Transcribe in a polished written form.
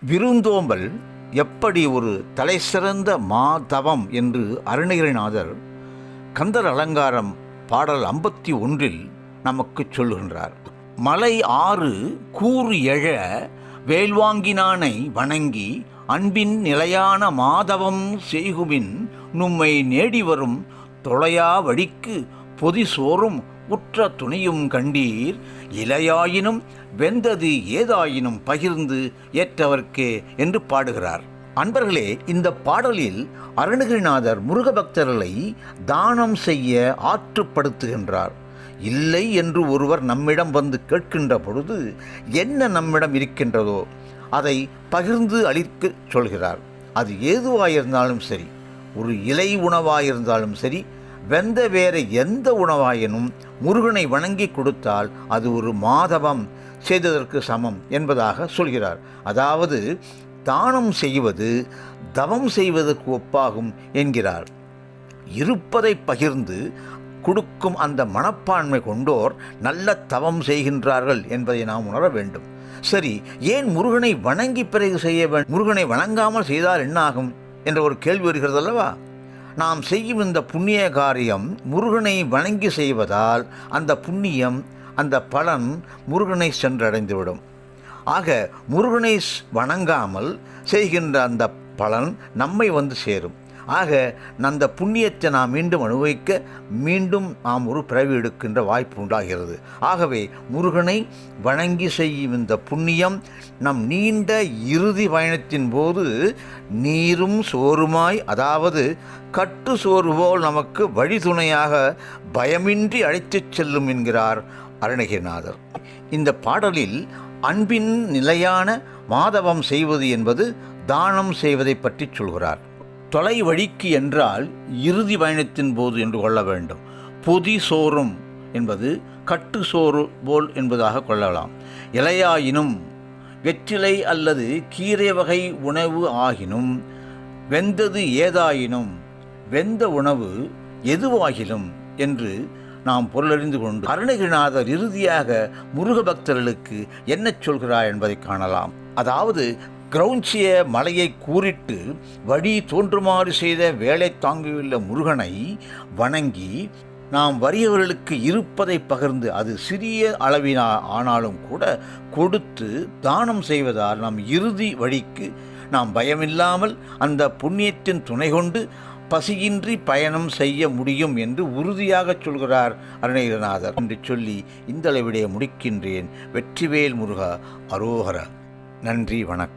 விருந்தோம்பல் எப்படி ஒரு தலைசிறந்த மாதவம் என்று அருணகிரிநாதர் கந்தர் அலங்காரம் பாடல் 51 நமக்கு சொல்லுகின்றார். மலை ஆறு கூறு எழ வேல்வாங்கினானை வணங்கி அன்பின் நிலையான மாதவம் செய்குமின் நும்மை நேடி வரும் தொலையா வழிக்கு பொதி சோறும் உற்ற துணியும் கண்டீர் இலையாயினும் வெந்தது ஏதாயினும் பகிர்ந்து ஏற்றவர்க்கே என்று பாடுகிறார். அன்பர்களே, இந்த பாடலில் அருணகிரிநாதர் முருக பக்தர்களை தானம் செய்ய ஆற்றுப்படுத்துகின்றார். இல்லை என்று ஒருவர் நம்மிடம் வந்து கேட்கின்ற பொழுது என்ன நம்மிடம் இருக்கின்றதோ அதை பகிர்ந்து அளிக்க சொல்கிறார். அது ஏதுவாயிருந்தாலும் சரி, ஒரு இலை உணவாயிருந்தாலும் சரி, வெந்த வேறு எந்த உணவாயினும் முருகனை வணங்கி கொடுத்தால் அது ஒரு மாதவம் செய்ததற்கு சமம் என்பதாக சொல்கிறார். அதாவது தானம் செய்வது தவம் செய்வதற்கு ஒப்பாகும் என்கிறார். இருப்பதை பகிர்ந்து கொடுக்கும் அந்த மனப்பான்மை கொண்டோர் நல்ல தவம் செய்கின்றார்கள் என்பதை நாம் உணர வேண்டும். சரி, ஏன் முருகனை வணங்கி பிறகு செய்ய வேண்டும்? முருகனை வணங்காமல் செய்தால் என்ன ஆகும் என்ற ஒரு கேள்வி வருகிறது அல்லவா? நாம் செய்யும் இந்த புண்ணிய காரியம் முருகனை வணங்கி செய்வதால் அந்த புண்ணியம், அந்த பலன் முருகனை சென்றடைந்துவிடும். ஆக முருகனை வணங்காமல் செய்கின்ற அந்த பலன் நம்மை வந்து சேரும். ஆக அந்த புண்ணியத்தை நாம் மீண்டும் அனுபவிக்க மீண்டும் நாம் ஒரு பிறவி எடுக்கின்ற வாய்ப்பு உண்டாகிறது. ஆகவே முருகனை வணங்கி செய்யும் இந்த புண்ணியம் நம் நீண்ட இறுதி பயணத்தின் போது நீரும் சோறுமாய், அதாவது கட்டு சோறு போல் நமக்கு வழிதுணையாக பயமின்றி அழைத்துச் செல்லும் என்கிறார் அருணகிரிநாதர். இந்த பாடலில் அன்பின் நிலையான மாதவம் செய்வது என்பது தானம் செய்வதை பற்றி சொல்கிறார். தொலை வழிக்கு என்றால் இறுதி பயணத்தின் போது என்று கொள்ள வேண்டும். பொதி சோறும் என்பது கட்டு சோறு போல் என்பதாக கொள்ளலாம். இலையாயினும் வெற்றிலை அல்லது கீரை வகை உணவு ஆகினும், வெந்தது ஏதாயினும் வெந்த உணவு எதுவாகிலும் என்று நாம் பொருளறிந்து கொண்டு அருணகிரிநாதர் இறுதியாக முருக பக்தர்களுக்கு என்ன சொல்கிறார் என்பதை காணலாம். அதாவது கிரௌஞ்சிய மலையை கூறிட்டு வழி தோன்றுமாறு செய்த வேலை தாங்கியுள்ள முருகனை வணங்கி நாம் வறியவர்களுக்கு இருப்பதை பகிர்ந்து, அது சிறிய அளவினா ஆனாலும் கூட கொடுத்து தானம் செய்வதால் நம் இறுதி வழிக்கு நாம் பயமில்லாமல் அந்த புண்ணியத்தின் துணை கொண்டு பசியின்றி பயணம் செய்ய முடியும் என்று உறுதியாக சொல்கிறார் அருணகிரிநாதர் என்று சொல்லி இந்த அளவிலே முடிக்கின்றேன். வெற்றிவேல் முருகா அரோகர. நன்றி, வணக்கம்.